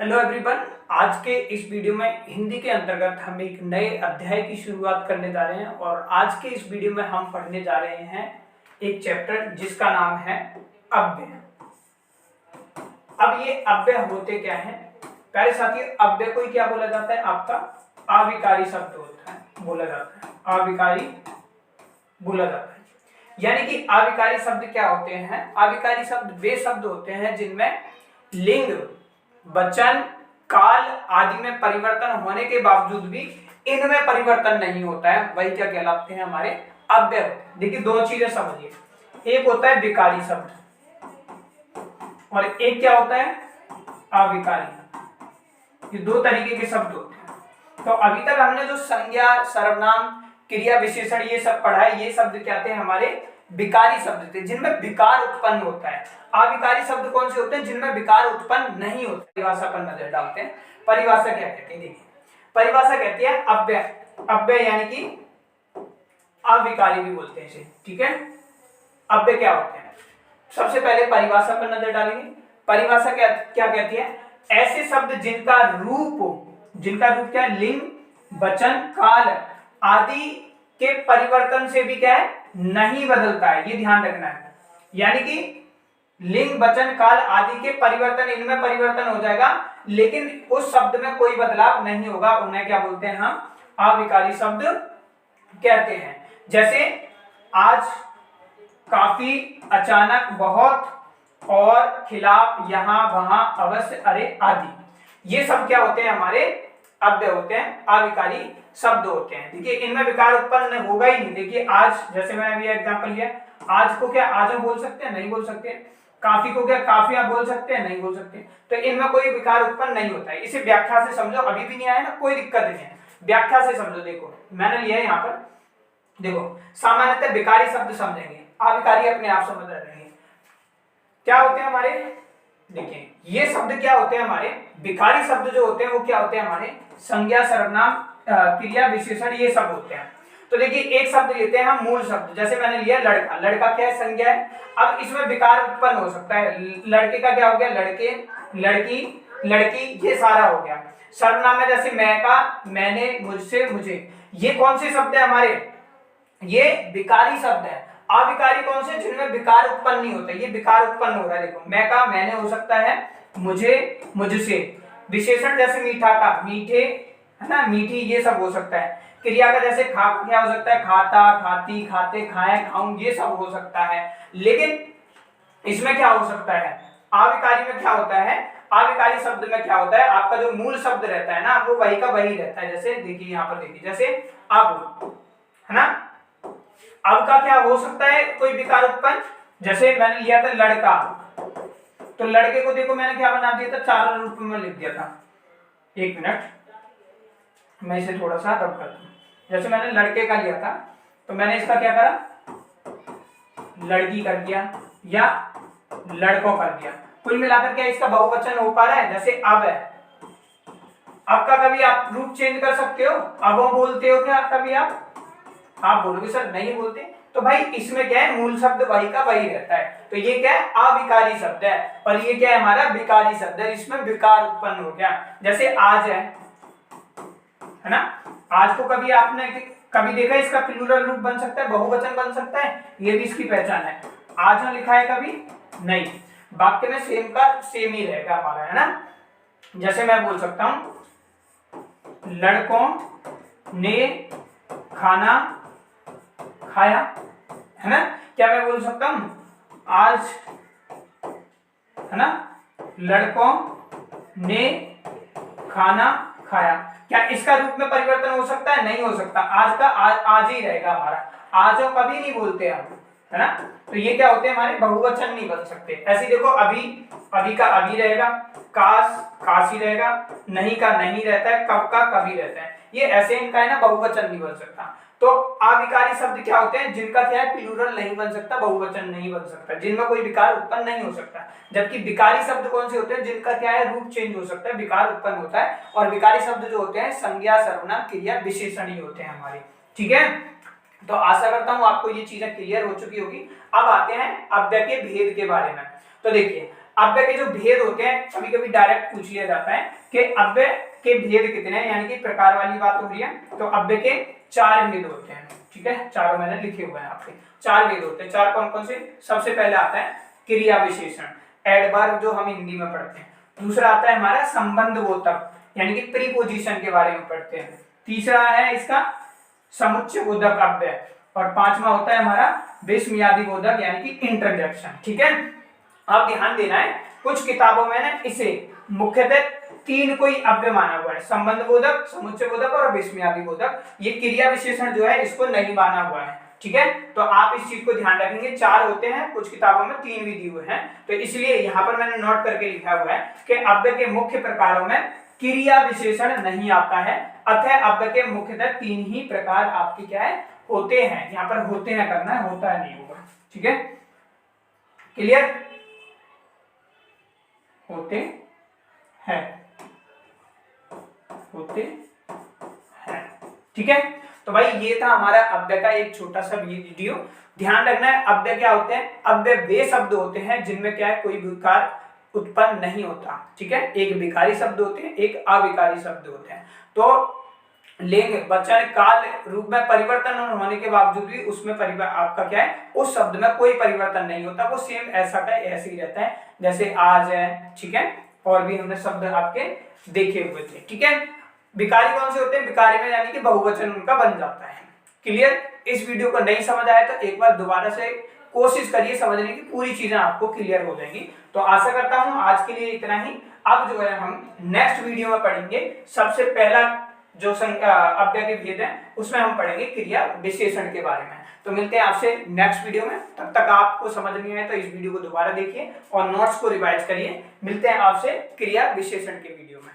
Hello everyone. आज के इस वीडियो में हिंदी के अंतर्गत हम एक नए अध्याय की शुरुआत करने जा रहे हैं और आज के इस वीडियो में हम पढ़ने जा रहे हैं एक चैप्टर जिसका नाम है अव्यय। अब ये अव्यय होते क्या हैं? प्यारे साथियों, अव्यय को क्या बोला जाता है? आपका अविकारी शब्द होता है, बोला जाता है अविकारी बोला जाता है। यानी कि अविकारी शब्द क्या होते हैं? अविकारी शब्द वे शब्द होते हैं जिनमें लिंग, वचन, काल आदि में परिवर्तन होने के बावजूद भी इनमें परिवर्तन नहीं होता है, वही क्या कहलाते हैं? हमारे अव्यय। देखिए दो चीजें समझिए, एक होता है विकारी शब्द और एक क्या होता है? अविकारी। ये दो तरीके के शब्द होते हैं। तो अभी तक हमने जो संज्ञा, सर्वनाम, क्रिया, विशेषण ये सब पढ़ा है, ये शब्द क्या थे? हमारे विकारी शब्द थे जिनमें विकार उत्पन्न होता है। अविकारी शब्द कौन से होते हैं? जिनमें विकार उत्पन्न नहीं होता। परिभाषा पर नजर डालते हैं। परिभाषा क्या कहती है? देखिए, परिभाषा कहती है अव्यय। अव्यय यानी कि अविकारी भी बोलते हैं इसे, ठीक है। अव्यय क्या होते हैं? सबसे पहले परिभाषा पर नजर डालेंगे। परिभाषा क्या कहती है? ऐसे शब्द जिनका रूप क्या है? लिंग, वचन, काल आदि के परिवर्तन से भी क्या है? नहीं बदलता है। ये ध्यान रखना है। यानी कि लिंग, वचन, काल आदि के परिवर्तन, इनमें परिवर्तन हो जाएगा लेकिन उस शब्द में कोई बदलाव नहीं होगा, उन्हें क्या बोलते हैं? हम अविकारी शब्द कहते हैं। जैसे आज, काफी, अचानक, बहुत, और, खिलाफ, यहां, वहां, अवश्य, अरे आदि। ये सब क्या होते हैं? हमारे अव्यय होते हैं, अविकारी शब्द होते हैं। देखिए इनमें विकार उत्पन्न होगा ही नहीं। देखिए आज, जैसे मैंने अभी एग्जांपल लिया, आज को क्या आज हम बोल सकते हैं? नहीं बोल सकते। काफी को क्या काफी आप बोल सकते हैं? नहीं बोल सकते। तो इनमें कोई विकार उत्पन्न नहीं होता है। इसे व्याख्या से समझो। अभी भी नहीं आया ना, कोई दिक्कत नहीं है, व्याख्या से समझो। देखो मैंने लिया है यहाँ पर, देखो सामान्यतः विकारी शब्द समझेंगे, अविकारी अपने आप समझ रहेंगे। क्या होते हैं हमारे? देखिए ये शब्द क्या होते हैं? हमारे विकारी शब्द जो होते हैं वो क्या होते हैं? हमारे संज्ञा, सर्वनाम, क्रिया, विशेषण ये सब होते हैं। तो देखिए एक शब्द लेते हैं हम, मूल शब्द। जैसे मैंने लिया लड़का। लड़का क्या है? संज्ञा है। अब इसमें विकार उत्पन्न हो सकता है। लड़के का क्या हो गया? लड़के, लड़की, लड़की, ये सारा हो गया। सर्वनाम में जैसे मैं का, मैंने, मुझसे, मुझे, ये कौन से शब्द है हमारे? ये विकारी शब्द है। अविकारी कौन से? जिनमें विकार उत्पन्न नहीं होता। ये विकार उत्पन्न हो रहा है। देखो मैं का, मैंने हो सकता है, मुझे, मुझसे। विशेषण जैसे मीठा का, मीठे, है ना, मीठी, ये सब हो सकता है। क्रिया का जैसे खा, क्या हो सकता है? खाता, खाती, खाते, खाए, खाऊं, ये सब हो सकता है। लेकिन इसमें क्या हो सकता है? अविकारी में क्या होता है? अविकारी शब्द में क्या होता है? आपका जो मूल शब्द रहता है ना, वो वही का वही रहता है। जैसे देखिए यहाँ पर, देखिए जैसे अब, है ना, अब का क्या हो सकता है? कोई विकार उत्पन्न। जैसे मैंने लिया था लड़का, तो लड़के को देखो मैंने क्या बना दिया था? चार रूप में लिख दिया था। एक मिनट, मैं इसे थोड़ा सा रब करता हूं। जैसे मैंने लड़के का लिया था तो मैंने इसका क्या करा? लड़की कर दिया या लड़कों कर दिया। कुल मिलाकर क्या इसका बहुवचन हो पा रहा है? जैसे अब है। अब का कभी आप रूप चेंज कर सकते हो? अब बोलते हो क्या कभी आप बोलोगे सर नहीं बोलते। तो भाई इसमें क्या है? मूल शब्द वही का वही रहता है। तो ये क्या है? अविकारी शब्द है। और ये क्या है? हमारा विकारी शब्द है, इसमें विकार उत्पन्न हो गया। जैसे आज है ना, आज को कभी आपने कभी देखा इसका प्लूरल रूप बन सकता है, बहुवचन बन सकता है? ये भी इसकी पहचान है। आज ने लिखा है कभी? नहीं। वाक्य में सेम का सेम ही रहेगा हमारा, है ना। जैसे मैं बोल सकता हूं लड़कों ने खाना खाया, है ना। क्या मैं बोल सकता हूं आज, है ना, लड़कों ने खाना खाया? क्या इसका रूप में परिवर्तन हो सकता है? नहीं हो सकता। आज का आज ही रहेगा हमारा। आज कभी नहीं बोलते हम, है ना। तो ये क्या होते हैं? हमारे बहुवचन नहीं बन सकते। ऐसे देखो अभी, अभी का अभी रहेगा, काश काशी रहेगा, नहीं का नहीं रहता है, कब का कभी रहता है। ये ऐसे इनका है ना, बहुवचन नहीं बन सकता। तो अविकारी शब्द क्या होते हैं? जिनका क्या है? प्लूरल नहीं बन सकता, बहुवचन नहीं बन सकता, जिनमें कोई विकार उत्पन्न नहीं हो सकता। जबकि विकारी शब्द कौन से होते हैं? जिनका क्या है? रूप चेंज हो सकता है, विकार उत्पन्न होता है। और विकारी शब्द जो होते हैं संज्ञा, सर्वनाम, क्रिया, विशेषण ही होते हैं हमारे, ठीक है। तो आशा करता हूं आपको ये चीजें क्लियर हो चुकी होगी। अब आते हैं अव्यय के भेद के बारे में। तो देखिए अव्यय के जो भेद होते हैं कभी कभी डायरेक्ट पूछ लिया जाता है कि अव्यय के भेद कितने हैं, यानी कि प्रकार वाली बात हो रही है। तो अव्यय के 4 भेद होते हैं, ठीक है, चारों मैंने लिखे हुए हैं आपके। 4 भेद होते हैं। 4 कौन कौन से? सबसे पहले आता है क्रिया विशेषण, एडवर्ब, जो हम हिंदी में पढ़ते हैं। दूसरा आता है हमारा संबंध बोधक, यानी कि प्रीपोजिशन के बारे में पढ़ते हैं। तीसरा है इसका समुच्चय बोधक अव्यय, और 5वां होता है हमारा विस्मयादि बोधक, यानी कि इंटरजेक्शन। ठीक है, अब ध्यान देना है, कुछ किताबों में ना इसे मुख्यतः 3 कोई अव्यय माना हुआ है, संबंध बोधक, समुच्चय बोधक और विस्मयादि बोधक। ये क्रिया विशेषण जो है इसको नहीं माना हुआ है। ठीक है, तो आप इस चीज को ध्यान रखेंगे। 4 होते हैं, कुछ किताबों में 3 भी दिए हुए हैं, तो इसलिए यहाँ पर मैंने नोट करके लिखा हुआ है कि अव्यय के मुख्य प्रकारों में क्रिया विशेषण नहीं आता है, अतः अव्यय के मुख्यतः 3 ही प्रकार आपके क्या है, होते हैं। यहाँ पर होते हैं करना है, होता है नहीं होगा। ठीक है, क्लियर? होते हैं, होते हैं। ठीक है, तो भाई ये था हमारा अव्यय का एक छोटा सा वीडियो। ध्यान रखना है, अव्यय क्या होते हैं? अव्यय वे शब्द होते हैं जिनमें क्या है, कोई विकार उत्पन्न नहीं होता। ठीक है, एक विकारी शब्द होते हैं, एक अविकारी शब्द होते हैं। तो लिंग, वचन, काल, रूप में परिवर्तन होने के बावजूद भी उसमें आपका क्या है, उस शब्द में कोई परिवर्तन नहीं होता, वो सेम ऐसा का ऐसे ही रहता है जैसे आज है। ठीक है, और भी हमने शब्द आपके देखे हुए थे। ठीक है, विकारी कौन से होते हैं? विकारी में यानी कि बहुवचन उनका बन जाता है। क्लियर? इस वीडियो को नहीं समझ आया तो एक बार दोबारा से कोशिश करिए समझने की, पूरी चीजें आपको क्लियर हो जाएंगी। तो आशा करता हूं आज के लिए इतना ही। अब जो है हम नेक्स्ट वीडियो में पढ़ेंगे, सबसे पहला जो अव्यय के भेद है उसमें हम पढ़ेंगे क्रिया विशेषण के बारे में। तो मिलते हैं आपसे नेक्स्ट वीडियो में। तब तक आपको समझ नहीं आए तो इस वीडियो को दोबारा देखिए और नोट्स को रिवाइज करिए। मिलते हैं आपसे क्रिया विशेषण के वीडियो में।